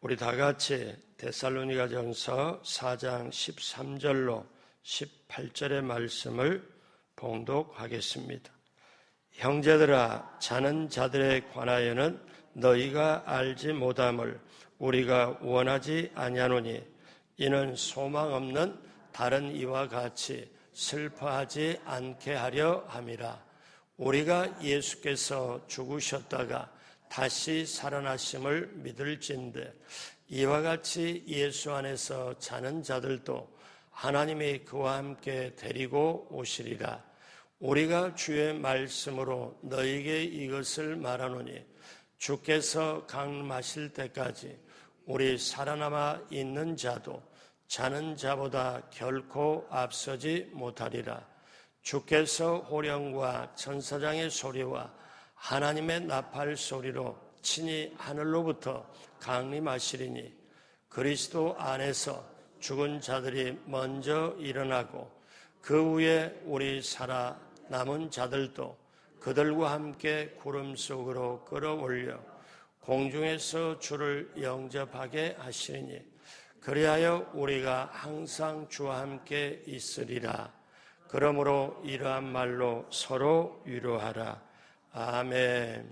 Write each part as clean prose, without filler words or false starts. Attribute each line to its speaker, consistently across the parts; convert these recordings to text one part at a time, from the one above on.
Speaker 1: 우리 다 같이 데살로니가전서 4장 13절로 18절의 말씀을 봉독하겠습니다. 형제들아, 자는 자들에 관하여는 너희가 알지 못함을 우리가 원하지 아니하노니 이는 소망 없는 다른 이와 같이 슬퍼하지 않게 하려 함이라. 우리가 예수께서 죽으셨다가 다시 살아나심을 믿을진대 이와 같이 예수 안에서 자는 자들도 하나님이 그와 함께 데리고 오시리라. 우리가 주의 말씀으로 너희에게 이것을 말하노니 주께서 강림하실 때까지 우리 살아남아 있는 자도 자는 자보다 결코 앞서지 못하리라. 주께서 호령과 천사장의 소리와 하나님의 나팔 소리로 친히 하늘로부터 강림하시리니 그리스도 안에서 죽은 자들이 먼저 일어나고 그 후에 우리 살아남은 자들도 그들과 함께 구름 속으로 끌어올려 공중에서 주를 영접하게 하시리니 그리하여 우리가 항상 주와 함께 있으리라. 그러므로 이러한 말로 서로 위로하라. 아멘.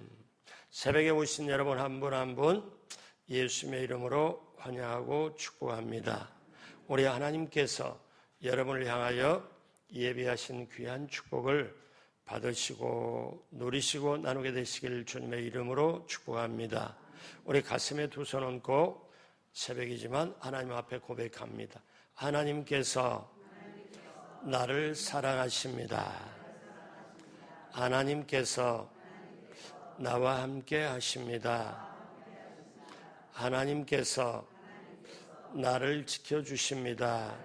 Speaker 1: 새벽에 오신 여러분 한 분 한 분 예수님의 이름으로 환영하고 축복합니다. 우리 하나님께서 여러분을 향하여 예비하신 귀한 축복을 받으시고 누리시고 나누게 되시길 주님의 이름으로 축복합니다. 우리 가슴에 두 손 얹고 새벽이지만 하나님 앞에 고백합니다. 하나님께서 나를 사랑하십니다. 하나님께서 나와 함께 하십니다. 하나님께서 나를 지켜주십니다.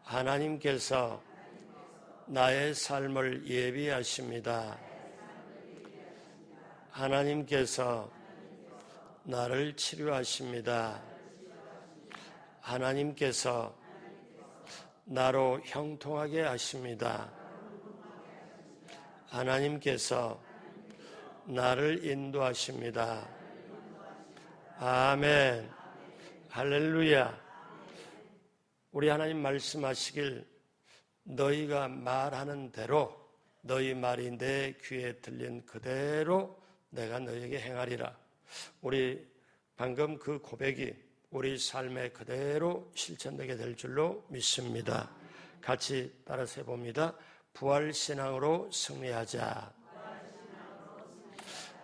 Speaker 1: 하나님께서 나의 삶을 예비하십니다. 하나님께서 나를 치료하십니다. 하나님께서 나로 형통하게 하십니다. 하나님께서 나를 인도하십니다. 아멘. 할렐루야. 우리 하나님 말씀하시길 너희가 말하는 대로 너희 말이 내 귀에 들린 그대로 내가 너희에게 행하리라. 우리 방금 그 고백이 우리 삶에 그대로 실천되게 될 줄로 믿습니다. 같이 따라서 해봅니다. 부활신앙으로 승리하자.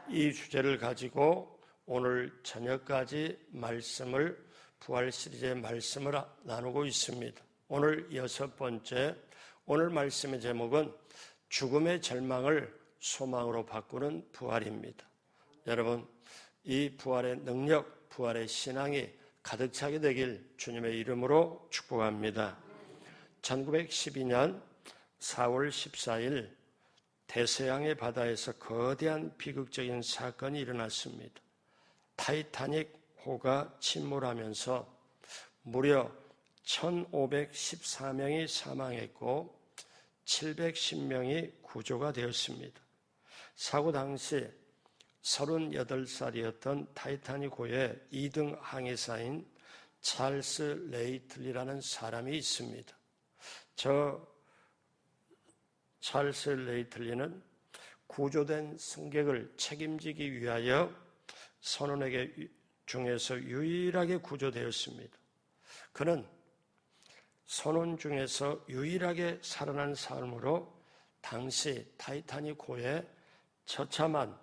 Speaker 1: 이 주제를 가지고 오늘 저녁까지 말씀을 부활 시리즈의 말씀을 나누고 있습니다. 오늘 6번째, 오늘 말씀의 제목은 죽음의 절망을 소망으로 바꾸는 부활입니다. 여러분, 이 부활의 능력, 부활의 신앙이 가득 차게 되길 주님의 이름으로 축복합니다. 1912년 4월 14일 대서양의 바다에서 거대한 비극적인 사건이 일어났습니다. 타이타닉 호가 침몰하면서 무려 1514명이 사망했고 710명이 구조가 되었습니다. 사고 당시 38살이었던 타이타닉호의 2등 항해사인 찰스 레이틀리라는 사람이 있습니다. 저 찰스 레이틀리는 구조된 승객을 책임지기 위하여 선원에게 중에서 유일하게 구조되었습니다. 그는 선원 중에서 유일하게 살아난 사람으로 당시 타이타닉호에 처참한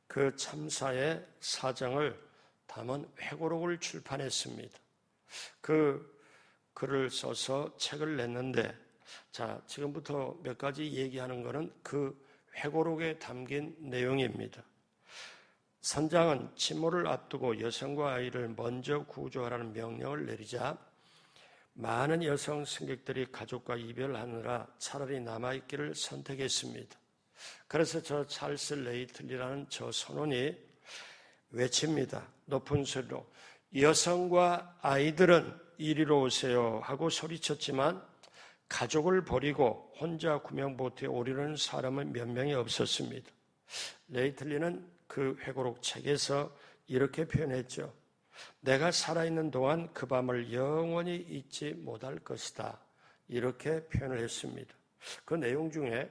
Speaker 1: 그 참사의 사정을 담은 회고록을 출판했습니다. 그 글을 써서 책을 냈는데, 자, 지금부터 몇 가지 얘기하는 것은 그 회고록에 담긴 내용입니다. 선장은 침몰을 앞두고 여성과 아이를 먼저 구조하라는 명령을 내리자 많은 여성 승객들이 가족과 이별하느라 차라리 남아있기를 선택했습니다. 그래서 저 찰스 레이틀리라는 저 선원이 외칩니다. 높은 소리로 여성과 아이들은 이리로 오세요 하고 소리쳤지만 가족을 버리고 혼자 구명보트에 오르는 사람은 몇 명이 없었습니다. 레이틀리는 그 회고록 책에서 이렇게 표현했죠. 내가 살아있는 동안 그 밤을 영원히 잊지 못할 것이다. 이렇게 표현을 했습니다. 그 내용 중에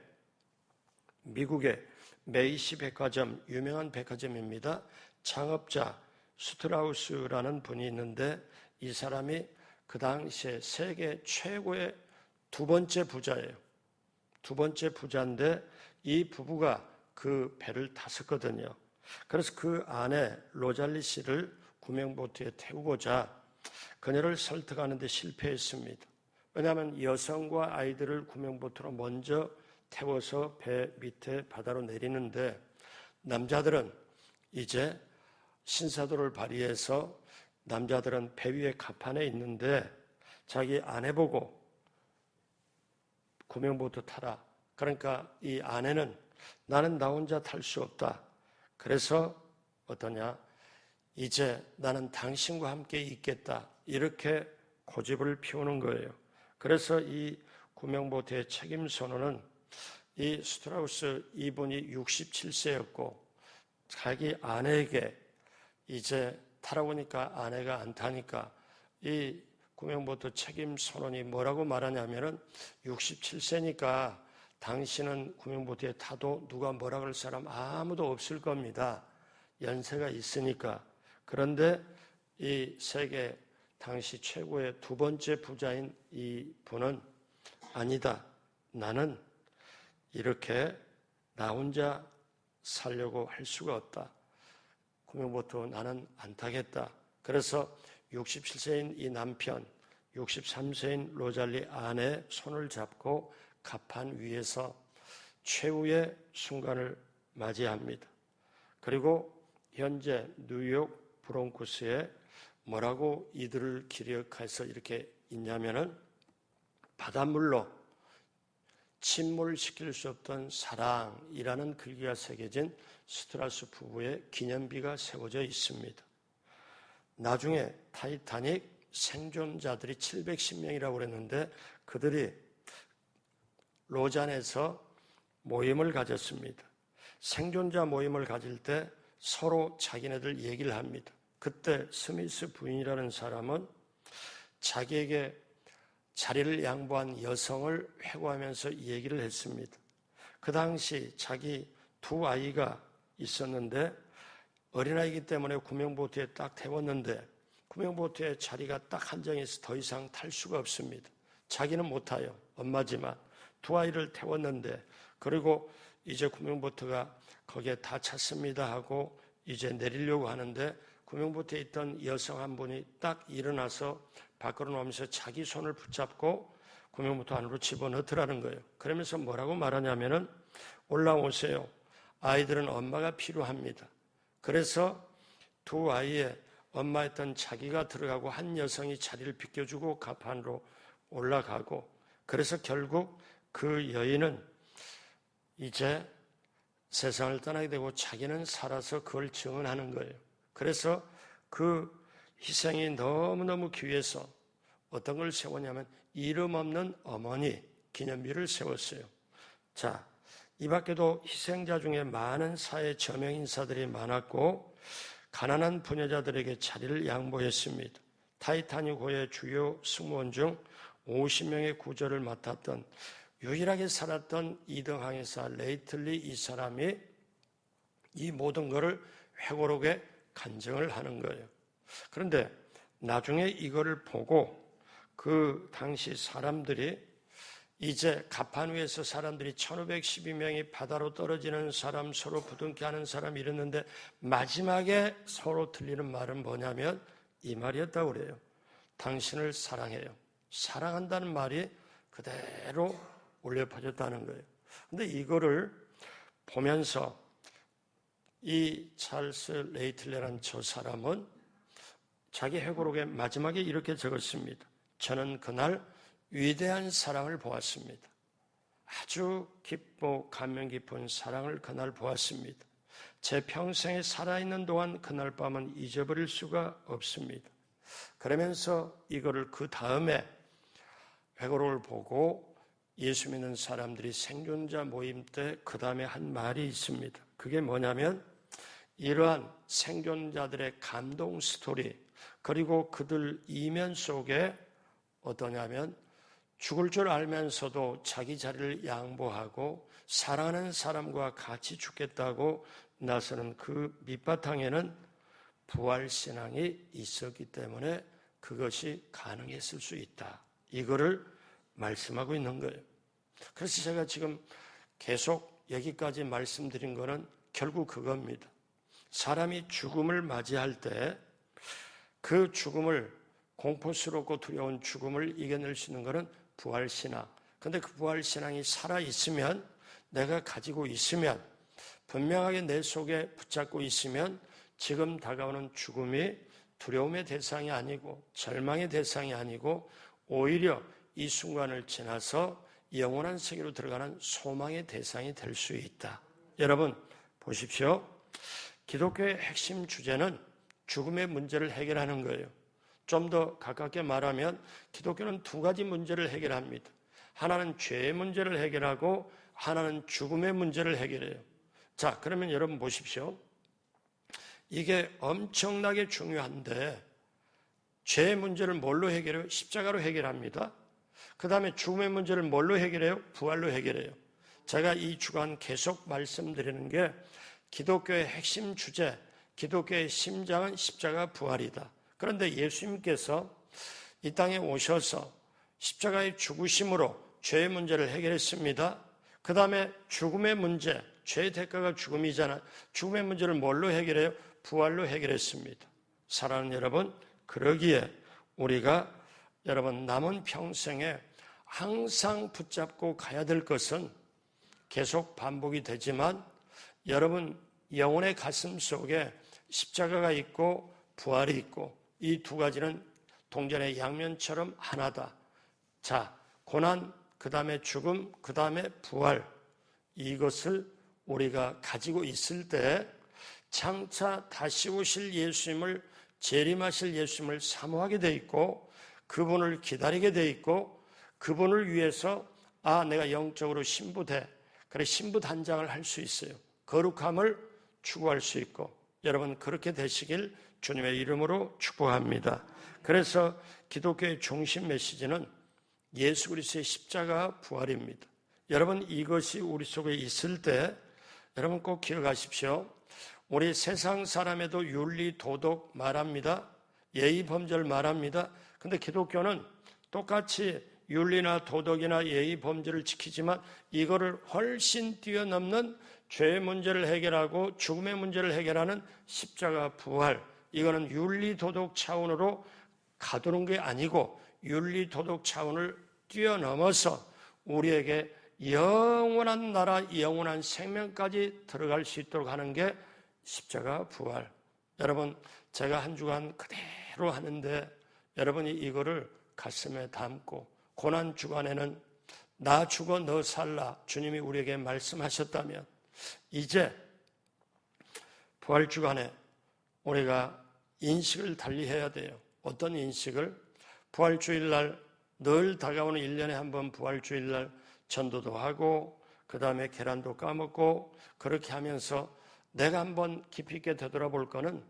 Speaker 1: 미국의 메이시 백화점, 유명한 백화점입니다. 창업자 스트라우스라는 분이 있는데 이 사람이 그 당시에 세계 최고의 두 번째 부자예요. 두 번째 부자인데 이 부부가 그 배를 탔었거든요. 그래서 그 아내 로잘리 씨를 구명보트에 태우고자 그녀를 설득하는 데 실패했습니다. 왜냐하면 여성과 아이들을 구명보트로 먼저 태워서 배 밑에 바다로 내리는데 남자들은 이제 신사도를 발휘해서 남자들은 배 위에 갑판에 있는데 자기 아내 보고 구명보트 타라. 그러니까 이 아내는 나는 나 혼자 탈 수 없다. 그래서 어떠냐? 이제 나는 당신과 함께 있겠다. 이렇게 고집을 피우는 거예요. 그래서 이 구명보트의 책임 선언은 이 스트라우스 이분이 67세였고 자기 아내에게 이제 타라고 하니까 아내가 안 타니까 이 구명보트 책임 선언이 뭐라고 말하냐면은 67세니까 당신은 구명보트에 타도 누가 뭐라 그럴 사람 아무도 없을 겁니다. 연세가 있으니까. 그런데 이 세계 당시 최고의 두 번째 부자인 이 분은 아니다. 나는 이렇게 나 혼자 살려고 할 수가 없다. 구명보트 나는 안 타겠다. 그래서 67세인 이 남편, 63세인 로잘리 아내 손을 잡고 갑판 위에서 최후의 순간을 맞이합니다. 그리고 현재 뉴욕 브롱크스에 뭐라고 이들을 기력해서 이렇게 있냐면은 바닷물로 침몰시킬 수 없던 사랑이라는 글귀가 새겨진 스트라우스 부부의 기념비가 세워져 있습니다. 나중에 타이타닉 생존자들이 710명이라고 그랬는데 그들이 로잔에서 모임을 가졌습니다. 생존자 모임을 가질 때 서로 자기네들 얘기를 합니다. 그때 스미스 부인이라는 사람은 자기에게 자리를 양보한 여성을 회고하면서 얘기를 했습니다. 그 당시 자기 두 아이가 있었는데 어린아이기 때문에 구명보트에 딱 태웠는데 구명보트에 자리가 딱 한정해서 더 이상 탈 수가 없습니다. 자기는 못 타요. 엄마지만 두 아이를 태웠는데 그리고 이제 구명보트가 거기에 다 찼습니다 하고 이제 내리려고 하는데 구명보트에 있던 여성 한 분이 딱 일어나서 밖으로 나오면서 자기 손을 붙잡고 구명보트 안으로 집어넣더라는 거예요. 그러면서 뭐라고 말하냐면은 올라오세요. 아이들은 엄마가 필요합니다. 그래서 두 아이의 엄마였던 자기가 들어가고 한 여성이 자리를 비켜주고 갑판으로 올라가고 그래서 결국 그 여인은 이제 세상을 떠나게 되고 자기는 살아서 그걸 증언하는 거예요. 그래서 그 희생이 너무너무 귀해서 어떤 걸 세웠냐면 이름 없는 어머니 기념비를 세웠어요. 자, 이 밖에도 희생자 중에 많은 사회 저명 인사들이 많았고 가난한 부녀자들에게 자리를 양보했습니다. 타이타닉호의 주요 승무원 중 50명의 구조를 맡았던 유일하게 살았던 2등 항해사 레이틀리 이 사람이 이 모든 것을 회고록에 간증을 하는 거예요. 그런데 나중에 이거를 보고 그 당시 사람들이 이제 갑판 위에서 사람들이 1512명이 바다로 떨어지는 사람, 서로 부둥켜하는 사람 이랬는데 마지막에 서로 들리는 말은 뭐냐면 이 말이었다고 그래요. 당신을 사랑해요. 사랑한다는 말이 그대로 울려 퍼졌다는 거예요. 근데 이거를 보면서 이 찰스 레이틀레라는 저 사람은 자기 회고록의 마지막에 이렇게 적었습니다. 저는 그날 위대한 사랑을 보았습니다. 아주 깊고 감명 깊은 사랑을 그날 보았습니다. 제 평생에 살아있는 동안 그날 밤은 잊어버릴 수가 없습니다. 그러면서 이거를 그 다음에 회고록을 보고 예수 믿는 사람들이 생존자 모임 때 그 다음에 한 말이 있습니다. 그게 뭐냐면 이러한 생존자들의 감동 스토리, 그리고 그들 이면 속에 어떠냐면 죽을 줄 알면서도 자기 자리를 양보하고 사랑하는 사람과 같이 죽겠다고 나서는 그 밑바탕에는 부활신앙이 있었기 때문에 그것이 가능했을 수 있다. 이거를 말씀하고 있는 거예요. 그래서 제가 지금 계속 여기까지 말씀드린 거는 결국 그겁니다. 사람이 죽음을 맞이할 때 그 죽음을, 공포스럽고 두려운 죽음을 이겨낼 수 있는 것은 부활신앙. 그런데 그 부활신앙이 살아있으면, 내가 가지고 있으면, 분명하게 내 속에 붙잡고 있으면 지금 다가오는 죽음이 두려움의 대상이 아니고 절망의 대상이 아니고 오히려 이 순간을 지나서 영원한 세계로 들어가는 소망의 대상이 될 수 있다. 여러분 보십시오. 기독교의 핵심 주제는 죽음의 문제를 해결하는 거예요. 좀 더 가깝게 말하면 기독교는 두 가지 문제를 해결합니다. 하나는 죄의 문제를 해결하고 하나는 죽음의 문제를 해결해요. 자, 그러면 여러분 보십시오. 이게 엄청나게 중요한데 죄의 문제를 뭘로 해결해요? 십자가로 해결합니다. 그 다음에 죽음의 문제를 뭘로 해결해요? 부활로 해결해요. 제가 이 주간 계속 말씀드리는 게 기독교의 핵심 주제, 기독교의 심장은 십자가 부활이다. 그런데 예수님께서 이 땅에 오셔서 십자가의 죽으심으로 죄의 문제를 해결했습니다. 그 다음에 죽음의 문제, 죄의 대가가 죽음이잖아요. 죽음의 문제를 뭘로 해결해요? 부활로 해결했습니다. 사랑하는 여러분, 그러기에 우리가 여러분 남은 평생에 항상 붙잡고 가야 될 것은 계속 반복이 되지만 여러분 영혼의 가슴 속에 십자가가 있고 부활이 있고 이 두 가지는 동전의 양면처럼 하나다. 자, 고난, 그 다음에 죽음, 그 다음에 부활, 이것을 우리가 가지고 있을 때 장차 다시 오실 예수님을, 재림하실 예수님을 사모하게 돼 있고 그분을 기다리게 돼 있고 그분을 위해서 내가 영적으로 신부돼. 그래, 신부 단장을 할 수 있어요. 거룩함을 추구할 수 있고 여러분 그렇게 되시길 주님의 이름으로 축복합니다. 그래서 기독교의 중심 메시지는 예수 그리스도의 십자가 부활입니다. 여러분 이것이 우리 속에 있을 때 여러분 꼭 기억하십시오. 우리 세상 사람에도 윤리, 도덕 말합니다. 예의, 범절 말합니다. 근데 기독교는 똑같이 윤리나 도덕이나 예의, 범절을 지키지만 이거를 훨씬 뛰어넘는 죄의 문제를 해결하고 죽음의 문제를 해결하는 십자가 부활, 이거는 윤리, 도덕 차원으로 가두는 게 아니고 윤리, 도덕 차원을 뛰어넘어서 우리에게 영원한 나라, 영원한 생명까지 들어갈 수 있도록 하는 게 십자가 부활. 여러분 제가 한 주간 그대로 하는데 여러분이 이거를 가슴에 담고 고난 주간에는 나 죽어 너 살라 주님이 우리에게 말씀하셨다면 이제 부활 주간에 우리가 인식을 달리해야 돼요. 어떤 인식을? 부활 주일날 늘 다가오는 1년에 한 번 부활 주일날 전도도 하고 그 다음에 계란도 까먹고 그렇게 하면서 내가 한번 깊이 있게 되돌아볼 거는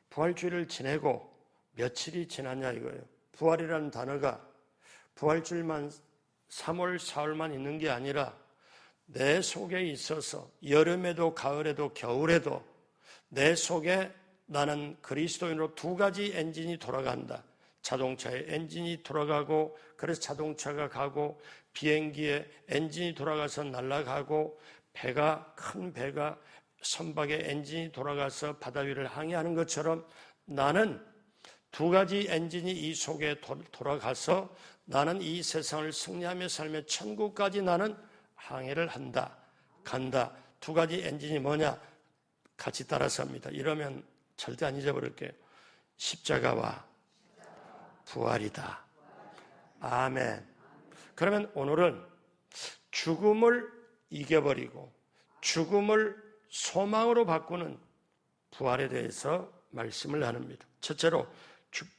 Speaker 1: 부활주일을 지내고 며칠이 지났냐 이거예요. 부활이라는 단어가 부활주일만 3월, 4월만 있는 게 아니라 내 속에 있어서 여름에도 가을에도 겨울에도 내 속에 나는 그리스도인으로 두 가지 엔진이 돌아간다. 자동차의 엔진이 돌아가고 그래서 자동차가 가고 비행기의 엔진이 돌아가서 날아가고 큰 배가 선박의 엔진이 돌아가서 바다 위를 항해하는 것처럼 나는 두 가지 엔진이 이 속에 돌아가서 나는 이 세상을 승리하며 살며 천국까지 나는 항해를 간다. 두 가지 엔진이 뭐냐? 같이 따라서 합니다. 이러면 절대 안 잊어버릴게요. 십자가와 부활이다. 아멘. 그러면 오늘은 죽음을 이겨버리고 죽음을 소망으로 바꾸는 부활에 대해서 말씀을 나눕니다. 첫째로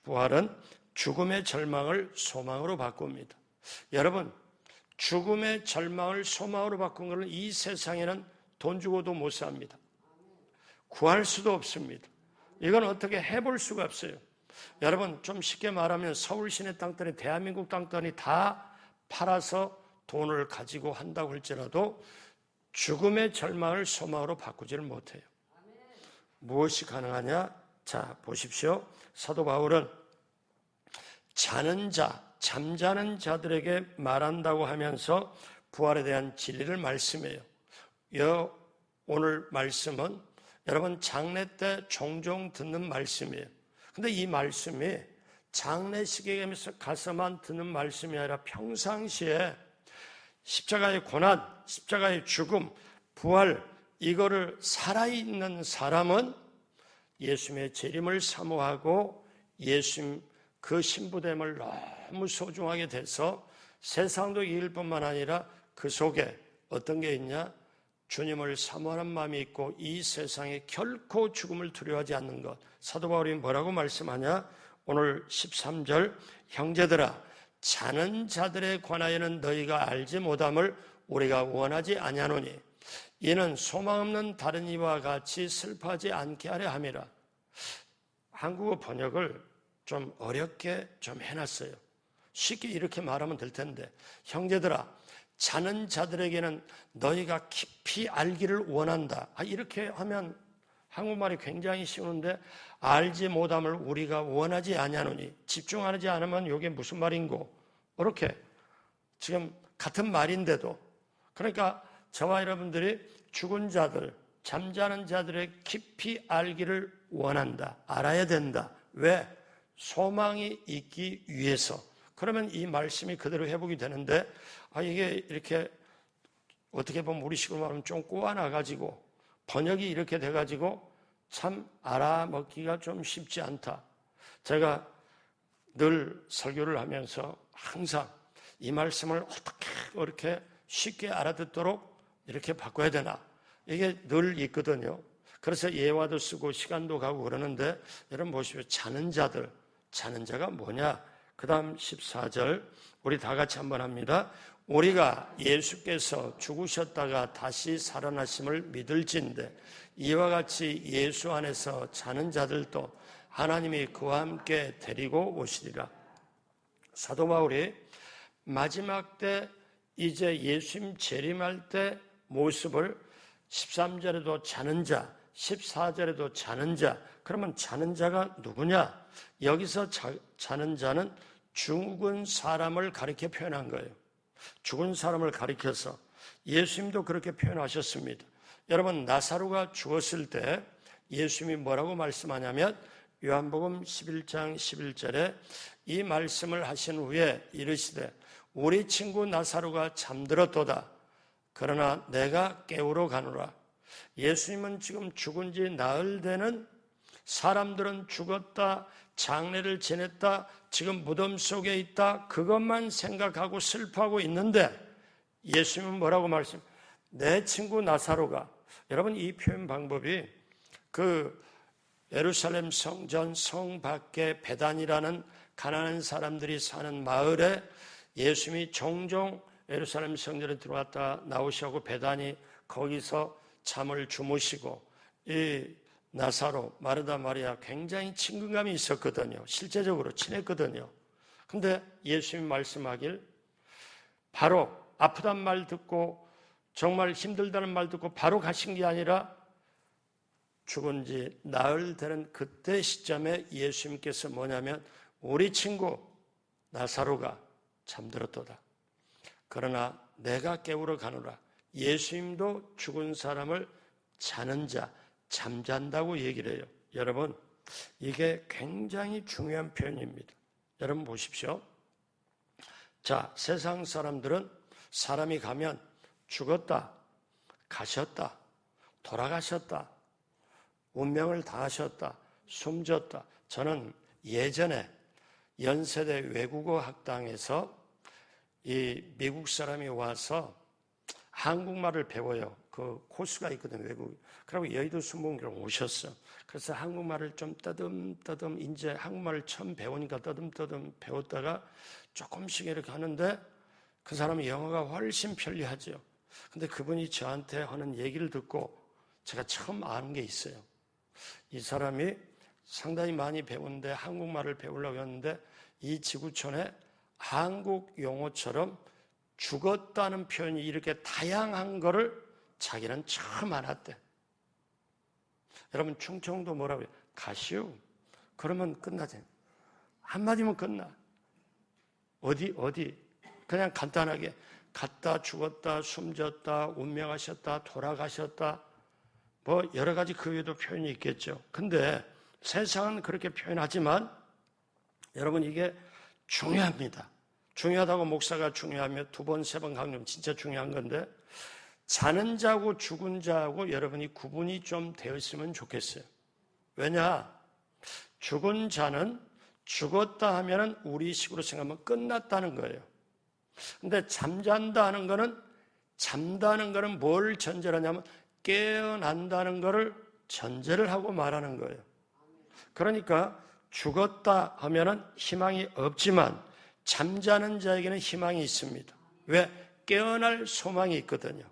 Speaker 1: 부활은 죽음의 절망을 소망으로 바꿉니다. 여러분 죽음의 절망을 소망으로 바꾼 것은 이 세상에는 돈 주고도 못 삽니다. 구할 수도 없습니다. 이건 어떻게 해볼 수가 없어요. 여러분, 좀 쉽게 말하면 서울 시내 땅들이 대한민국 땅들이 다 팔아서 돈을 가지고 한다고 할지라도 죽음의 절망을 소망으로 바꾸지를 못해요. 무엇이 가능하냐? 자, 보십시오. 사도 바울은 자는 자, 잠자는 자들에게 말한다고 하면서 부활에 대한 진리를 말씀해요. 오늘 말씀은 여러분 장례 때 종종 듣는 말씀이에요. 근데 이 말씀이 장례식에 가서만 듣는 말씀이 아니라 평상시에 십자가의 고난, 십자가의 죽음, 부활, 이거를 살아있는 사람은 예수님의 재림을 사모하고 예수님 그 신부됨을 너무 소중하게 돼서 세상도 이길 뿐만 아니라 그 속에 어떤 게 있냐? 주님을 사모하는 마음이 있고 이 세상에 결코 죽음을 두려워하지 않는 것. 사도 바울이 뭐라고 말씀하냐? 오늘 13절, 형제들아 자는 자들에 관하여는 너희가 알지 못함을 우리가 원하지 아니하노니 이는 소망 없는 다른 이와 같이 슬퍼하지 않게 하려 함이라. 한국어 번역을 좀 어렵게 좀 해놨어요. 쉽게 이렇게 말하면 될 텐데, 형제들아 자는 자들에게는 너희가 깊이 알기를 원한다. 이렇게 하면 한국말이 굉장히 쉬운데 알지 못함을 우리가 원하지 아니하노니, 집중하지 않으면 이게 무슨 말인고, 이렇게 지금 같은 말인데도, 그러니까 저와 여러분들이 죽은 자들, 잠자는 자들의 깊이 알기를 원한다. 알아야 된다. 왜? 소망이 있기 위해서. 그러면 이 말씀이 그대로 회복이 되는데, 이게 이렇게 어떻게 보면 우리식으로 말하면 좀 꼬아놔가지고 번역이 이렇게 돼가지고 참 알아먹기가 좀 쉽지 않다. 제가 늘 설교를 하면서 항상 이 말씀을 어떻게 이렇게 쉽게 알아듣도록 이렇게 바꿔야 되나, 이게 늘 있거든요. 그래서 예화도 쓰고 시간도 가고 그러는데, 여러분 보십시오. 자는 자들, 자는 자가 뭐냐? 그 다음 14절 우리 다 같이 한번 합니다. 우리가 예수께서 죽으셨다가 다시 살아나심을 믿을진대 이와 같이 예수 안에서 자는 자들도 하나님이 그와 함께 데리고 오시리라. 사도 바울이 마지막 때 이제 예수님 재림할 때 모습을 13절에도 자는 자, 14절에도 자는 자. 그러면 자는 자가 누구냐? 여기서 자는 자는 죽은 사람을 가리켜 표현한 거예요. 죽은 사람을 가리켜서 예수님도 그렇게 표현하셨습니다. 여러분, 나사로가 죽었을 때 예수님이 뭐라고 말씀하냐면 요한복음 11장 11절에 이 말씀을 하신 후에 이르시되 우리 친구 나사로가 잠들었도다. 그러나 내가 깨우러 가노라. 예수님은 지금 죽은 지 나흘 되는, 사람들은 죽었다, 장례를 지냈다, 지금 무덤 속에 있다, 그것만 생각하고 슬퍼하고 있는데 예수님은 뭐라고 말씀? 내 친구 나사로가. 여러분, 이 표현 방법이 그 예루살렘 성전 성 밖에 베단이라는 가난한 사람들이 사는 마을에 예수님이 종종 예루살렘 성전에 들어왔다 나오시고 베단이 거기서 잠을 주무시고, 이 나사로, 마르다 마리아 굉장히 친근감이 있었거든요. 실제적으로 친했거든요. 근데 예수님이 말씀하길 바로 아프단 말 듣고 정말 힘들다는 말 듣고 바로 가신 게 아니라 죽은 지 나흘 되는 그때 시점에 예수님께서 뭐냐면 우리 친구 나사로가 잠들었도다. 그러나 내가 깨우러 가노라. 예수님도 죽은 사람을 자는 자, 잠잔다고 얘기를 해요. 여러분, 이게 굉장히 중요한 표현입니다. 여러분 보십시오. 자, 세상 사람들은 사람이 가면 죽었다, 가셨다, 돌아가셨다, 운명을 다하셨다, 숨졌다. 저는 예전에 연세대 외국어 학당에서 이 미국 사람이 와서 한국말을 배워요. 그 코스가 있거든요, 외국. 그리고 여의도 순복음교로 오셨어. 그래서 한국말을 좀 떠듬떠듬, 이제 한국말을 처음 배우니까 떠듬떠듬 배웠다가 조금씩 이렇게 하는데 그 사람은 영어가 훨씬 편리하죠. 근데 그분이 저한테 하는 얘기를 듣고 제가 처음 아는 게 있어요. 이 사람이 상당히 많이 배운데 한국말을 배우려고 했는데 이 지구촌에 한국 용어처럼 죽었다는 표현이 이렇게 다양한 거를 자기는 처음 알았대. 여러분 충청도 뭐라고 해요? 가시오. 그러면 끝나지. 한마디면 끝나. 어디 그냥 간단하게 갔다 죽었다 숨졌다 운명하셨다 돌아가셨다 뭐 여러 가지 그 외에도 표현이 있겠죠. 근데 세상은 그렇게 표현하지만 여러분 이게 중요합니다. 중요하다고 목사가 중요하며 두 번, 세 번 강조하면 진짜 중요한 건데 자는 자고 죽은 자하고 여러분이 구분이 좀 되어 있으면 좋겠어요. 왜냐? 죽은 자는 죽었다 하면 우리식으로 생각하면 끝났다는 거예요. 근데 잠잔다는 거는 잠다는 거는 뭘 전제로 하냐면 깨어난다는 거를 전제를 하고 말하는 거예요. 그러니까 죽었다 하면은 희망이 없지만 잠자는 자에게는 희망이 있습니다. 왜? 깨어날 소망이 있거든요.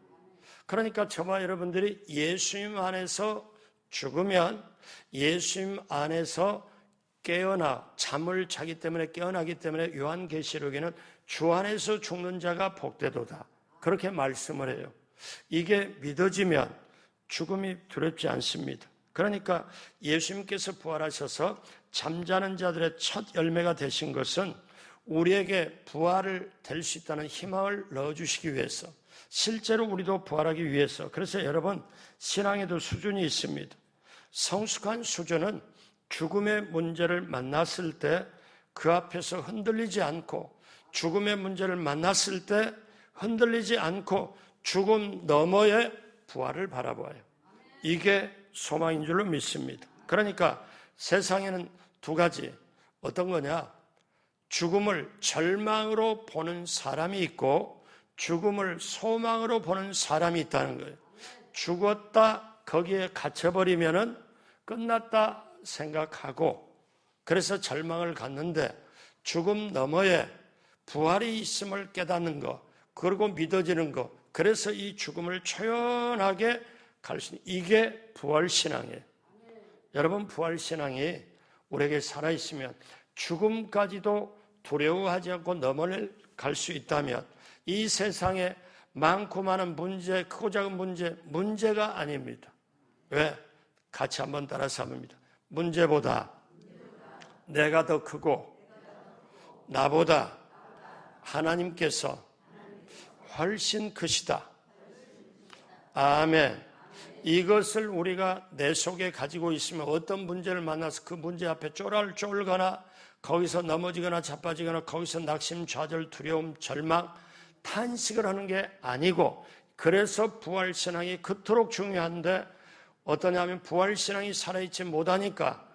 Speaker 1: 그러니까 저와 여러분들이 예수님 안에서 죽으면 예수님 안에서 깨어나 잠을 자기 때문에 깨어나기 때문에 요한계시록에는 주 안에서 죽는 자가 복되도다. 그렇게 말씀을 해요. 이게 믿어지면 죽음이 두렵지 않습니다. 그러니까 예수님께서 부활하셔서 잠자는 자들의 첫 열매가 되신 것은 우리에게 부활을 될 수 있다는 희망을 넣어주시기 위해서 실제로 우리도 부활하기 위해서 그래서 여러분 신앙에도 수준이 있습니다. 성숙한 수준은 죽음의 문제를 만났을 때 그 앞에서 흔들리지 않고 죽음의 문제를 만났을 때 흔들리지 않고 죽음 너머의 부활을 바라봐요. 이게 소망인 줄로 믿습니다. 그러니까 세상에는 두 가지 어떤 거냐? 죽음을 절망으로 보는 사람이 있고 죽음을 소망으로 보는 사람이 있다는 거예요. 죽었다 거기에 갇혀버리면은 끝났다 생각하고 그래서 절망을 갖는데 죽음 너머에 부활이 있음을 깨닫는 거 그리고 믿어지는 거 그래서 이 죽음을 초연하게 갈 수 있는 이게 부활신앙이에요. 여러분 부활신앙이 우리에게 살아있으면 죽음까지도 두려워하지 않고 넘어갈 수 있다면 이 세상에 많고 많은 문제, 크고 작은 문제가 아닙니다. 왜? 같이 한번 따라서 합니다. 문제보다 내가 더 크고 나보다 하나님께서 훨씬 크시다. 아멘. 이것을 우리가 내 속에 가지고 있으면 어떤 문제를 만나서 그 문제 앞에 쫄거나 거기서 넘어지거나 자빠지거나 거기서 낙심, 좌절, 두려움, 절망, 탄식을 하는 게 아니고 그래서 부활신앙이 그토록 중요한데 어떠냐면 부활신앙이 살아있지 못하니까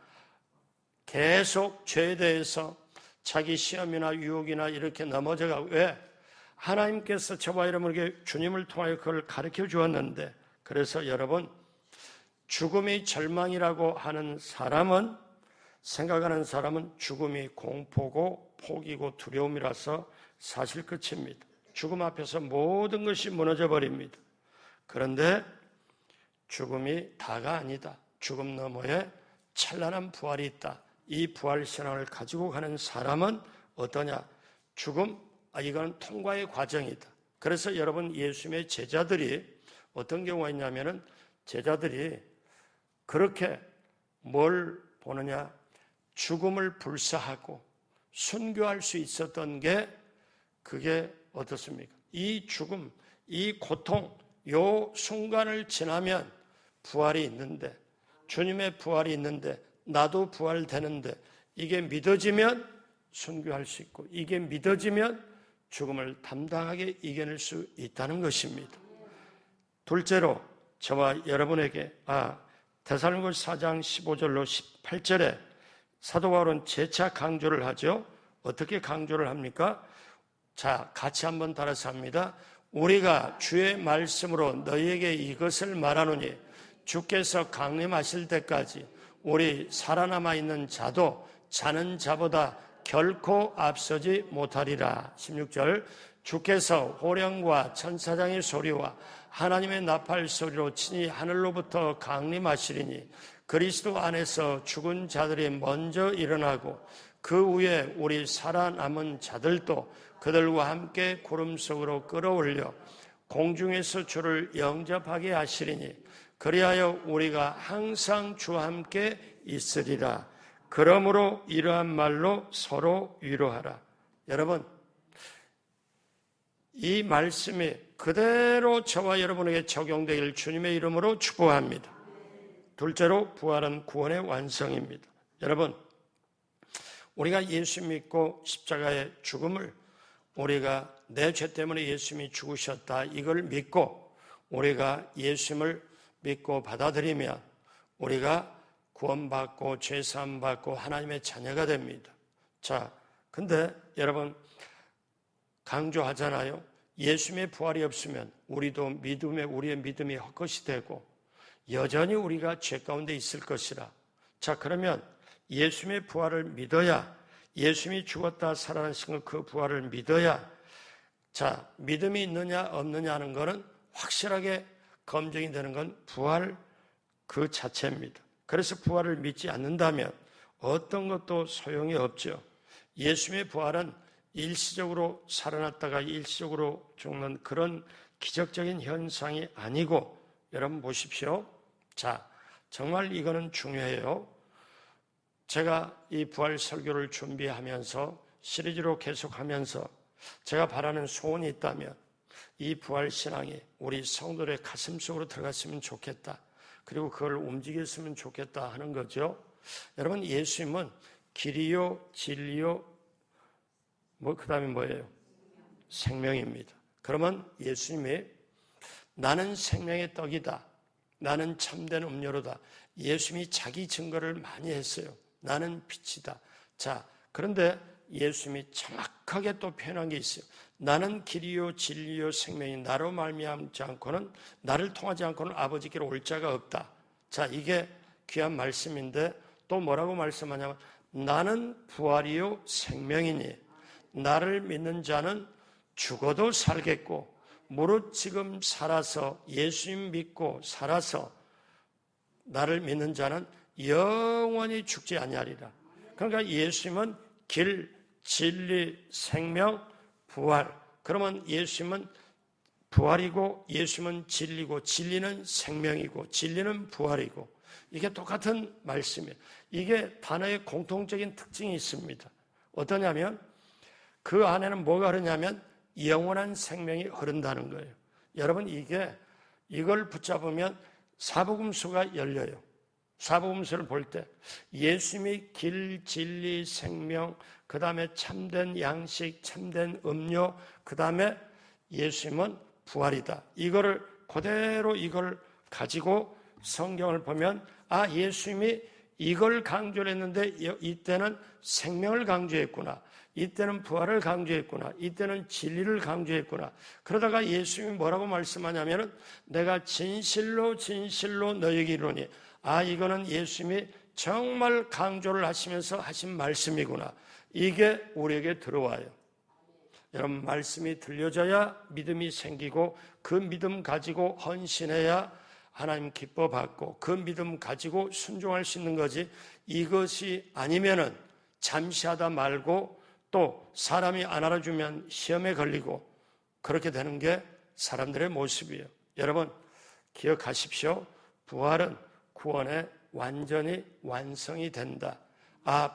Speaker 1: 계속 죄에 대해서 자기 시험이나 유혹이나 이렇게 넘어져가고 왜? 하나님께서 저와 여러분에게 주님을 통하여 그걸 가르쳐 주었는데 그래서 여러분 죽음이 절망이라고 하는 사람은 생각하는 사람은 죽음이 공포고 포기고 두려움이라서 사실 끝입니다. 죽음 앞에서 모든 것이 무너져 버립니다. 그런데 죽음이 다가 아니다. 죽음 너머에 찬란한 부활이 있다. 이 부활 신앙을 가지고 가는 사람은 어떠냐? 죽음, 이건 통과의 과정이다. 그래서 여러분 예수님의 제자들이 어떤 경우가 있냐면은 제자들이 그렇게 뭘 보느냐? 죽음을 불사하고 순교할 수 있었던 게 그게 어떻습니까? 이 죽음, 이 고통, 요 순간을 지나면 부활이 있는데 주님의 부활이 있는데 나도 부활되는데 이게 믿어지면 순교할 수 있고 이게 믿어지면 죽음을 담당하게 이겨낼 수 있다는 것입니다. 둘째로 저와 여러분에게 데살로니가서 4장 15절로 18절에 사도 바울은 재차 강조를 하죠. 어떻게 강조를 합니까? 자, 같이 한번 따라서 합니다. 우리가 주의 말씀으로 너희에게 이것을 말하노니 주께서 강림하실 때까지 우리 살아남아 있는 자도 자는 자보다 결코 앞서지 못하리라. 16절 주께서 호령과 천사장의 소리와 하나님의 나팔 소리로 친히 하늘로부터 강림하시리니 그리스도 안에서 죽은 자들이 먼저 일어나고 그 후에 우리 살아남은 자들도 그들과 함께 구름 속으로 끌어올려 공중에서 주를 영접하게 하시리니 그리하여 우리가 항상 주와 함께 있으리라. 그러므로 이러한 말로 서로 위로하라. 여러분, 이 말씀이 그대로 저와 여러분에게 적용되길 주님의 이름으로 축복합니다. 둘째로, 부활은 구원의 완성입니다. 여러분, 우리가 예수 믿고 십자가의 죽음을 우리가 내 죄 때문에 예수님이 죽으셨다, 이걸 믿고 우리가 예수님을 믿고 받아들이면 우리가 구원받고 죄사함 받고 하나님의 자녀가 됩니다. 자, 근데 여러분 강조하잖아요. 예수님의 부활이 없으면 우리의 믿음이 헛것이 되고 여전히 우리가 죄 가운데 있을 것이라. 자, 그러면 예수님의 부활을 믿어야, 예수님이 죽었다 살아나신 그 부활을 믿어야, 자, 믿음이 있느냐 없느냐 하는 것은 확실하게 검증이 되는 건 부활 그 자체입니다. 그래서 부활을 믿지 않는다면 어떤 것도 소용이 없죠. 예수님의 부활은 일시적으로 살아났다가 일시적으로 죽는 그런 기적적인 현상이 아니고, 여러분 보십시오. 자, 정말 이거는 중요해요. 제가 이 부활 설교를 준비하면서 시리즈로 계속하면서 제가 바라는 소원이 있다면 이 부활 신앙이 우리 성도들의 가슴 속으로 들어갔으면 좋겠다. 그리고 그걸 움직였으면 좋겠다 하는 거죠. 여러분, 예수님은 길이요, 진리요, 그 다음에 뭐예요? 생명입니다. 그러면 예수님이 나는 생명의 떡이다, 나는 참된 음료로다, 예수님이 자기 증거를 많이 했어요. 나는 빛이다. 자, 그런데 예수님이 정확하게 또 표현한 게 있어요. 나는 길이요 진리요 생명이 나로 말미암지 않고는, 나를 통하지 않고는 아버지께로 올 자가 없다. 자, 이게 귀한 말씀인데 또 뭐라고 말씀하냐면 나는 부활이요 생명이니 나를 믿는 자는 죽어도 살겠고 무릇 지금 살아서 예수님 믿고 살아서 나를 믿는 자는 영원히 죽지 아니하리라. 그러니까 예수님은 길, 진리, 생명, 부활. 그러면 예수님은 부활이고 예수님은 진리고 진리는 생명이고 진리는 부활이고, 이게 똑같은 말씀이에요. 이게 단어의 공통적인 특징이 있습니다. 어떠냐면 그 안에는 뭐가 흐르냐면 영원한 생명이 흐른다는 거예요. 여러분, 이걸 붙잡으면 사복음서가 열려요. 사복음서를 볼 때 예수님이 길, 진리, 생명, 그 다음에 참된 양식, 참된 음료, 그 다음에 예수님은 부활이다. 이거를 그대로 이걸 가지고 성경을 보면 예수님이 이걸 강조를 했는데 이때는 생명을 강조했구나, 이때는 부활을 강조했구나, 이때는 진리를 강조했구나. 그러다가 예수님이 뭐라고 말씀하냐면은 내가 진실로 진실로 너에게 이르노니, 이거는 예수님이 정말 강조를 하시면서 하신 말씀이구나. 이게 우리에게 들어와요. 여러분, 말씀이 들려져야 믿음이 생기고 그 믿음 가지고 헌신해야 하나님 기뻐 받고 그 믿음 가지고 순종할 수 있는 거지, 이것이 아니면은 잠시 하다 말고 또 사람이 안 알아주면 시험에 걸리고 그렇게 되는 게 사람들의 모습이에요. 여러분, 기억하십시오. 부활은 구원의 완전히 완성이 된다.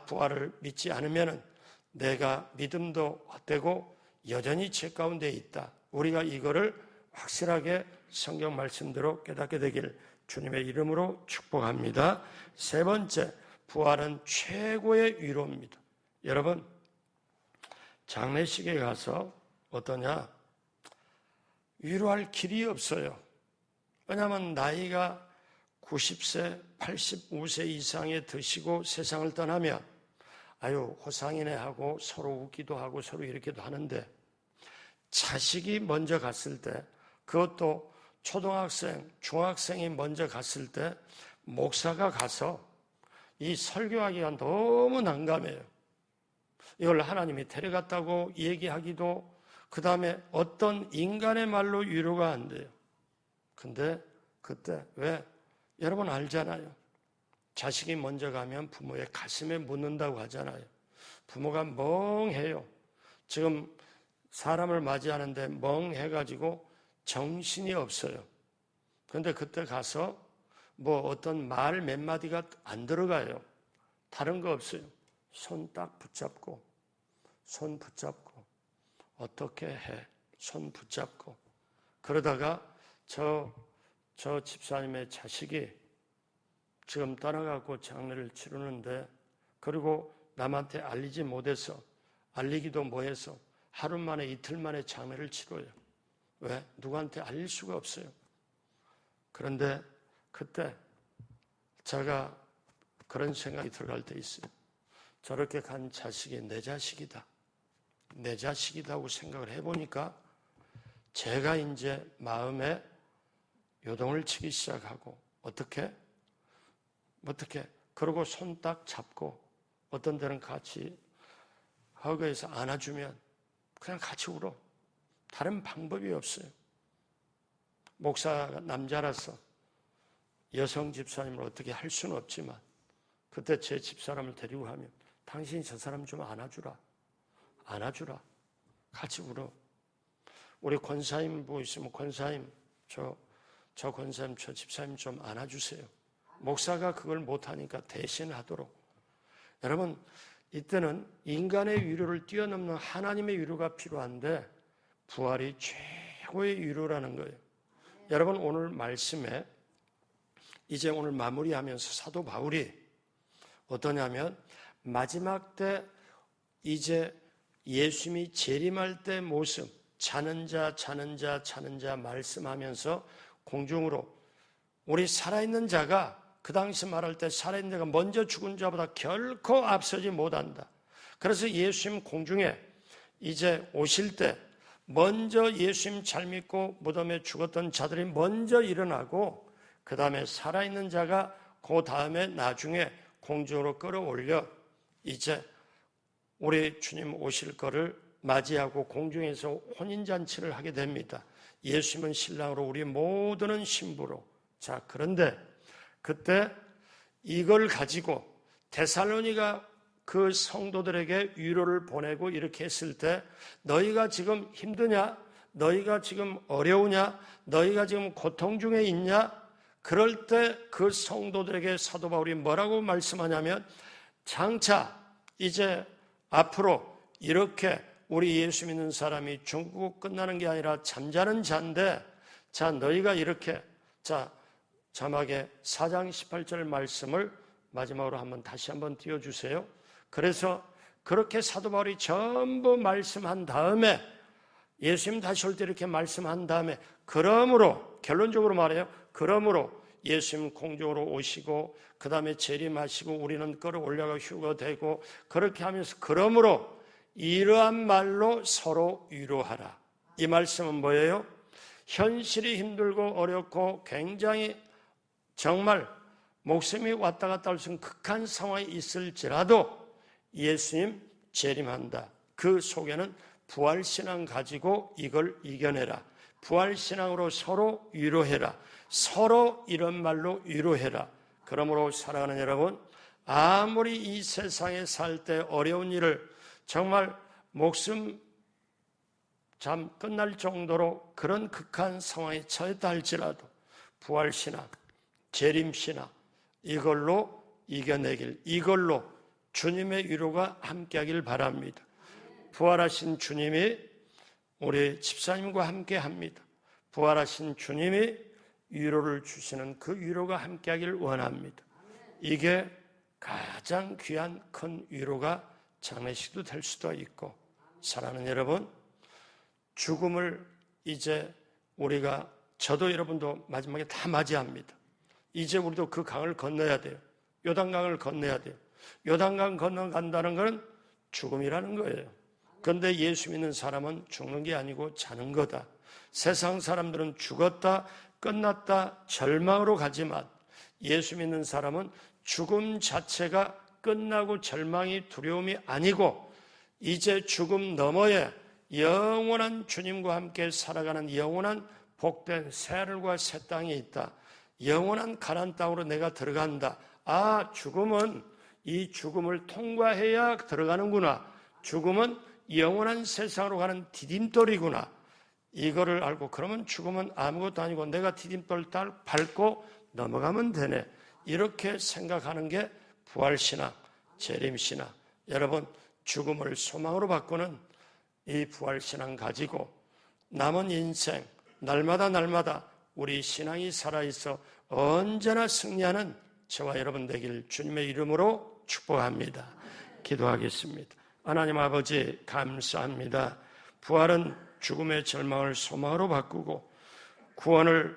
Speaker 1: 부활을 믿지 않으면 내가 믿음도 헛되고 여전히 죄 가운데 있다. 우리가 이거를 확실하게 성경 말씀대로 깨닫게 되길 주님의 이름으로 축복합니다. 세 번째, 부활은 최고의 위로입니다. 여러분, 장례식에 가서 어떠냐? 위로할 길이 없어요. 왜냐하면 나이가 90세, 85세 이상에 드시고 세상을 떠나면 호상이네 하고 서로 웃기도 하고 서로 이렇게도 하는데, 자식이 먼저 갔을 때, 그것도 초등학생, 중학생이 먼저 갔을 때 목사가 가서 이 설교하기가 너무 난감해요. 이걸 하나님이 데려갔다고 얘기하기도, 그 다음에 어떤 인간의 말로 위로가 안 돼요. 근데 그때 왜? 여러분 알잖아요. 자식이 먼저 가면 부모의 가슴에 묻는다고 하잖아요. 부모가 멍해요. 지금 사람을 맞이하는데 멍해가지고 정신이 없어요. 그런데 그때 가서 뭐 어떤 말 몇 마디가 안 들어가요. 다른 거 없어요. 손 딱 붙잡고, 손 붙잡고, 어떻게 해? 손 붙잡고. 그러다가 저 집사님의 자식이 지금 떠나가고 장례를 치르는데, 그리고 남한테 알리지 못해서, 알리기도 뭐해서 하루 만에 이틀 만에 장례를 치러요. 왜? 누구한테 알릴 수가 없어요. 그런데 그때 제가 그런 생각이 들어갈 때 있어요. 저렇게 간 자식이 내 자식이다. 내 자식이다고 생각을 해보니까 제가 이제 마음에 요동을 치기 시작하고, 어떻게? 그러고 손 딱 잡고, 어떤 데는 같이 허그해서 안아주면 그냥 같이 울어. 다른 방법이 없어요. 목사가 남자라서 여성 집사님을 어떻게 할 수는 없지만, 그때 제 집사람을 데리고 가면 당신이 저 사람 좀 안아주라. 같이 울어. 우리 권사님 보이시면 권사님, 저 권사님, 저 집사님 좀 안아주세요. 목사가 그걸 못하니까 대신 하도록. 여러분, 이때는 인간의 위로를 뛰어넘는 하나님의 위로가 필요한데 부활이 최고의 위로라는 거예요. 여러분, 오늘 말씀에 이제 오늘 마무리하면서 사도 바울이 어떠냐면, 마지막 때 이제 예수님이 재림할 때 모습, 자는 자 말씀하면서 공중으로 우리 살아있는 자가, 그 당시 말할 때 살아있는 자가 먼저 죽은 자보다 결코 앞서지 못한다. 그래서 예수님 공중에 이제 오실 때 먼저 예수님 잘 믿고 무덤에 죽었던 자들이 먼저 일어나고, 그 다음에 살아있는 자가 그 다음에 나중에 공중으로 끌어올려 이제 우리 주님 오실 거를 맞이하고 공중에서 혼인잔치를 하게 됩니다. 예수님은 신랑으로, 우리 모두는 신부로. 자, 그런데 그때 이걸 가지고 데살로니가 그 성도들에게 위로를 보내고 이렇게 했을 때, 너희가 지금 힘드냐? 너희가 지금 어려우냐? 너희가 지금 고통 중에 있냐? 그럴 때 그 성도들에게 사도 바울이 뭐라고 말씀하냐면, 장차 이제 앞으로 이렇게 우리 예수 믿는 사람이 죽고 끝나는 게 아니라 잠자는 자인데, 자, 너희가 이렇게, 자, 자막에 4장 18절 말씀을 마지막으로 다시 한번 띄워주세요. 그래서 그렇게 사도 바울이 전부 말씀한 다음에, 예수님 다시 올 때 이렇게 말씀한 다음에, 그러므로, 결론적으로 말해요. 그러므로 예수님 공중으로 오시고 그 다음에 재림하시고 우리는 끌어올려가 휴거되고, 그렇게 하면서 그러므로 이러한 말로 서로 위로하라. 이 말씀은 뭐예요? 현실이 힘들고 어렵고 굉장히 정말 목숨이 왔다 갔다 할 수 있는 극한 상황이 있을지라도 예수님 재림한다. 그 속에는 부활신앙 가지고 이걸 이겨내라. 부활신앙으로 서로 위로해라. 서로 이런 말로 위로해라. 그러므로 사랑하는 여러분, 아무리 이 세상에 살 때 어려운 일을 정말 목숨 잠 끝날 정도로 그런 극한 상황에 처했다 할지라도 부활신앙, 재림신앙, 이걸로 이겨내길, 이걸로 주님의 위로가 함께하길 바랍니다. 부활하신 주님이 우리 집사님과 함께합니다. 부활하신 주님이 위로를 주시는 그 위로가 함께하길 원합니다. 이게 가장 귀한 큰 위로가 장례식도 될 수도 있고, 사랑하는 여러분, 죽음을 이제 우리가, 저도 여러분도 마지막에 다 맞이합니다. 이제 우리도 그 강을 건너야 돼요. 요단강을 건너야 돼요. 요단강 건너간다는 것은 죽음이라는 거예요. 그런데 예수 믿는 사람은 죽는 게 아니고 자는 거다. 세상 사람들은 죽었다, 끝났다, 절망으로 가지만 예수 믿는 사람은 죽음 자체가 끝나고 절망이 두려움이 아니고 이제 죽음 너머에 영원한 주님과 함께 살아가는 영원한 복된 새 하늘과 새 땅이 있다. 영원한 가나안 땅으로 내가 들어간다. 죽음은 이 죽음을 통과해야 들어가는구나. 죽음은 영원한 세상으로 가는 디딤돌이구나. 이거를 알고 그러면 죽음은 아무것도 아니고 내가 디딤돌 밟고 넘어가면 되네. 이렇게 생각하는 게 부활신앙, 재림신앙. 여러분, 죽음을 소망으로 바꾸는 이 부활신앙 가지고 남은 인생 날마다 우리 신앙이 살아있어 언제나 승리하는 저와 여러분 되길 주님의 이름으로 축복합니다. 기도하겠습니다. 하나님 아버지 감사합니다. 부활은 죽음의 절망을 소망으로 바꾸고 구원을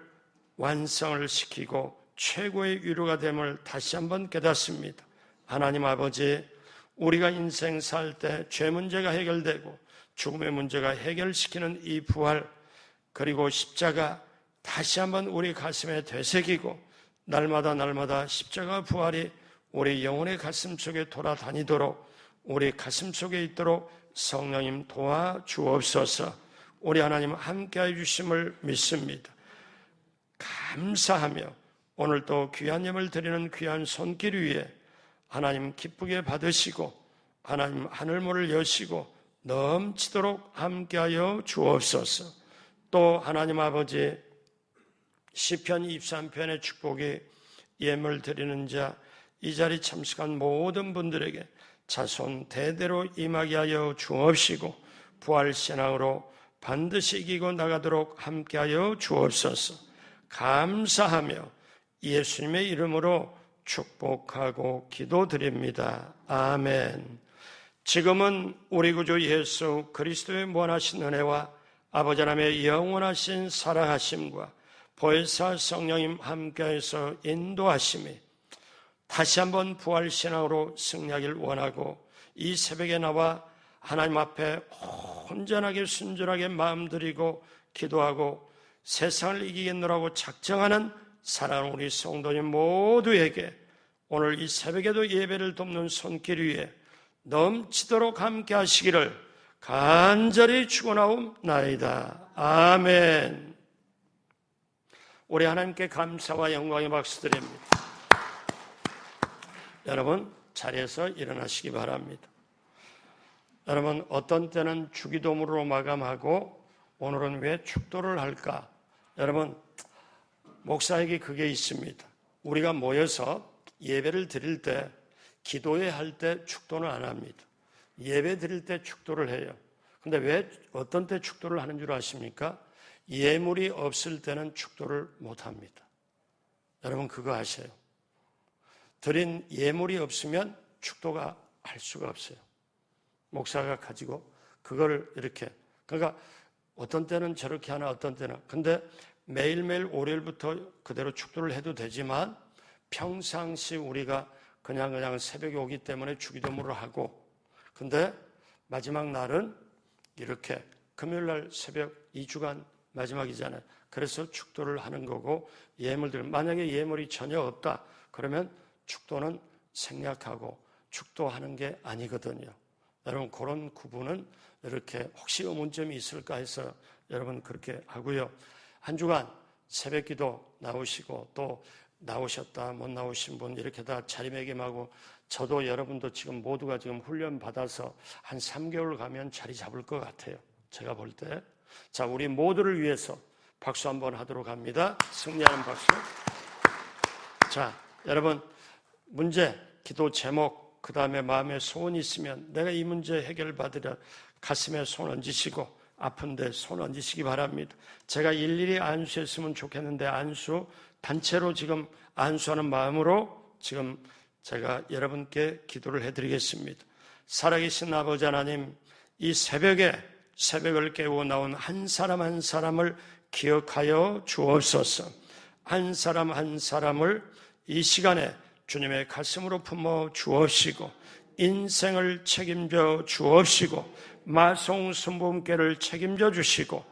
Speaker 1: 완성을 시키고 최고의 위로가 됨을 다시 한번 깨닫습니다. 하나님 아버지, 우리가 인생 살 때 죄 문제가 해결되고 죽음의 문제가 해결시키는 이 부활, 그리고 십자가 다시 한번 우리 가슴에 되새기고 날마다 십자가 부활이 우리 영혼의 가슴 속에 돌아다니도록 우리 가슴 속에 있도록 성령님 도와주옵소서. 우리 하나님 함께해 주심을 믿습니다. 감사하며 오늘 또 귀한 예물 드리는 귀한 손길 위에 하나님 기쁘게 받으시고 하나님 하늘문을 여시고 넘치도록 함께하여 주옵소서. 또 하나님 아버지, 시편 23편의 축복이 예물 드리는 자, 이 자리 참석한 모든 분들에게 자손 대대로 임하게 하여 주옵시고 부활신앙으로 반드시 이기고 나가도록 함께하여 주옵소서. 감사하며 예수님의 이름으로 축복하고 기도드립니다. 아멘. 지금은 우리 구주 예수 그리스도의 무한하신 은혜와 아버지 하나님의 영원하신 사랑하심과 보혜사 성령님 함께해서 인도하심이 다시 한번 부활신앙으로 승리하길 원하고 이 새벽에 나와 하나님 앞에 온전하게 순전하게 마음드리고 기도하고 세상을 이기겠노라고 작정하는 사랑하는 우리 성도님 모두에게 오늘 이 새벽에도 예배를 돕는 손길 위에 넘치도록 함께 하시기를 간절히 축원하옵나이다. 아멘. 우리 하나님께 감사와 영광의 박수 드립니다. 여러분 자리에서 일어나시기 바랍니다. 여러분 어떤 때는 주기도문으로 마감하고 오늘은 왜 축도를 할까? 여러분 목사에게 그게 있습니다. 우리가 모여서 예배를 드릴 때 기도회 할 때 축도는 안 합니다. 예배 드릴 때 축도를 해요. 근데 왜 어떤 때 축도를 하는 줄 아십니까? 예물이 없을 때는 축도를 못 합니다. 여러분 그거 아세요? 드린 예물이 없으면 축도가 할 수가 없어요. 목사가 가지고 그걸 이렇게, 그러니까 어떤 때는 저렇게 하나 어떤 때는, 근데 매일매일 월요일부터 그대로 축도를 해도 되지만 평상시 우리가 그냥 새벽에 오기 때문에 주기도문을 하고, 근데 마지막 날은 이렇게 금요일날 새벽 2주간 마지막이잖아요. 그래서 축도를 하는 거고, 예물들 만약에 예물이 전혀 없다 그러면 축도는 생략하고 축도하는 게 아니거든요. 여러분 그런 구분은 이렇게 혹시 의문점이 있을까 해서 여러분 그렇게 하고요. 한 주간 새벽기도 나오시고 또 나오셨다 못 나오신 분 이렇게 다 자리매김하고, 저도 여러분도 지금 모두가 지금 훈련 받아서 한 3개월 가면 자리 잡을 것 같아요. 제가 볼 때. 자, 우리 모두를 위해서 박수 한번 하도록 합니다. 승리하는 박수. 자, 여러분 문제, 기도 제목, 그 다음에 마음에 소원이 있으면 내가 이 문제 해결받으려 가슴에 손 얹으시고 아픈데 손 얹으시기 바랍니다. 제가 일일이 안수했으면 좋겠는데 안수 단체로 지금 안수하는 마음으로 지금 제가 여러분께 기도를 해드리겠습니다. 살아계신 아버지 하나님, 이 새벽에 새벽을 깨우고 나온 한 사람 한 사람을 기억하여 주옵소서. 한 사람 한 사람을 이 시간에 주님의 가슴으로 품어 주옵시고 인생을 책임져 주옵시고 마송 순복음교회를 책임져 주시고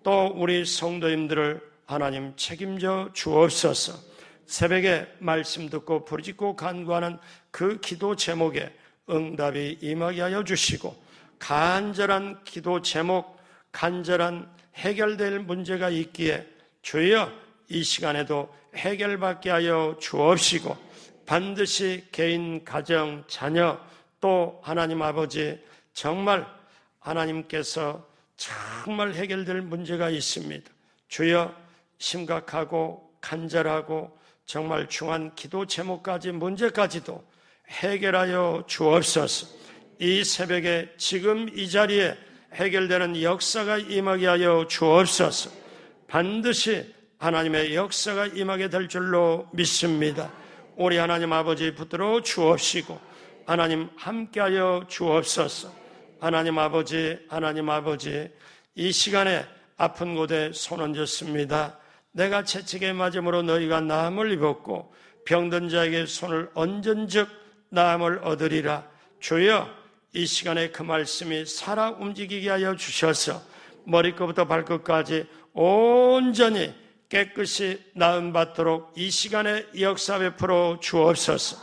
Speaker 1: 또 우리 성도님들을 하나님 책임져 주옵소서. 새벽에 말씀 듣고 부르짖고 간구하는 그 기도 제목에 응답이 임하게 하여 주시고 간절한 기도 제목, 간절한 해결될 문제가 있기에 주여 이 시간에도 해결받게 하여 주옵시고 반드시 개인, 가정, 자녀 또 하나님 아버지 정말 하나님께서 정말 해결될 문제가 있습니다. 주여 심각하고 간절하고 정말 중한 기도 제목까지 문제까지도 해결하여 주옵소서. 이 새벽에 지금 이 자리에 해결되는 역사가 임하게 하여 주옵소서. 반드시 하나님의 역사가 임하게 될 줄로 믿습니다. 우리 하나님 아버지 붙들어 주옵시고 하나님 함께하여 주옵소서. 하나님 아버지 이 시간에 아픈 곳에 손 얹었습니다. 내가 채찍에 맞음으로 너희가 나음을 입었고 병든 자에게 손을 얹은즉 나음을 얻으리라. 주여 이 시간에 그 말씀이 살아 움직이게 하여 주셔서 머리끝부터 발끝까지 온전히 깨끗이 나음 받도록 이 시간에 역사 베풀어 주옵소서.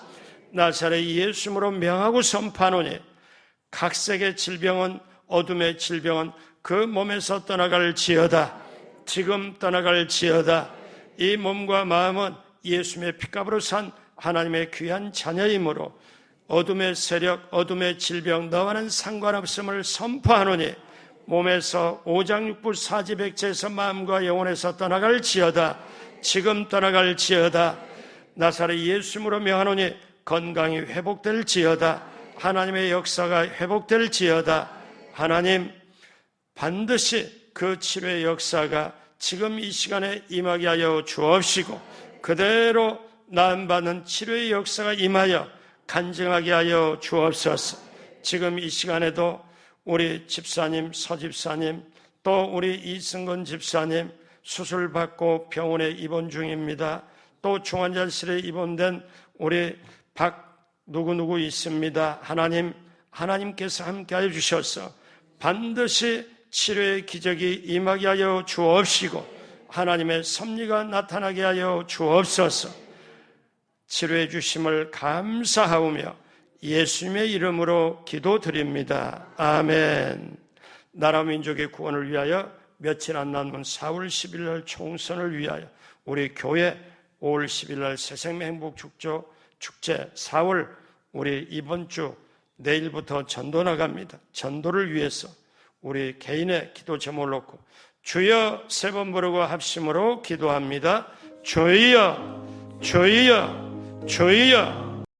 Speaker 1: 나사렛 예수님으로 명하고 선포하노니 각색의 질병은 어둠의 질병은 그 몸에서 떠나갈지어다. 지금 떠나갈지어다. 이 몸과 마음은 예수님의 피값으로 산 하나님의 귀한 자녀이므로 어둠의 세력, 어둠의 질병 너와는 상관없음을 선포하노니 몸에서 오장육부 사지백체에서 마음과 영혼에서 떠나갈지어다. 지금 떠나갈지어다. 나사렛 예수님으로 명하노니 건강이 회복될지어다. 하나님의 역사가 회복될지어다. 하나님 반드시 그 치료의 역사가 지금 이 시간에 임하게 하여 주옵시고 그대로 나음받는 치료의 역사가 임하여 간증하게 하여 주옵소서. 지금 이 시간에도 우리 집사님, 서집사님, 또 우리 이승건 집사님 수술받고 병원에 입원 중입니다. 또 중환자실에 입원된 우리 누구누구 있습니다. 하나님께서 함께하여 주셔서 반드시 치료의 기적이 임하게 하여 주옵시고 하나님의 섭리가 나타나게 하여 주옵소서. 치료해 주심을 감사하오며 예수님의 이름으로 기도드립니다. 아멘. 나라 민족의 구원을 위하여 며칠 안 남은 4월 10일 날 총선을 위하여 우리 교회 5월 10일 날 새생명 행복 축제 4월 우리 이번 주 내일부터 전도 나갑니다. 전도를 위해서 우리 개인의 기도 제목을 놓고 주여 세 번 부르고 합심으로 기도합니다. 주여 주여 주여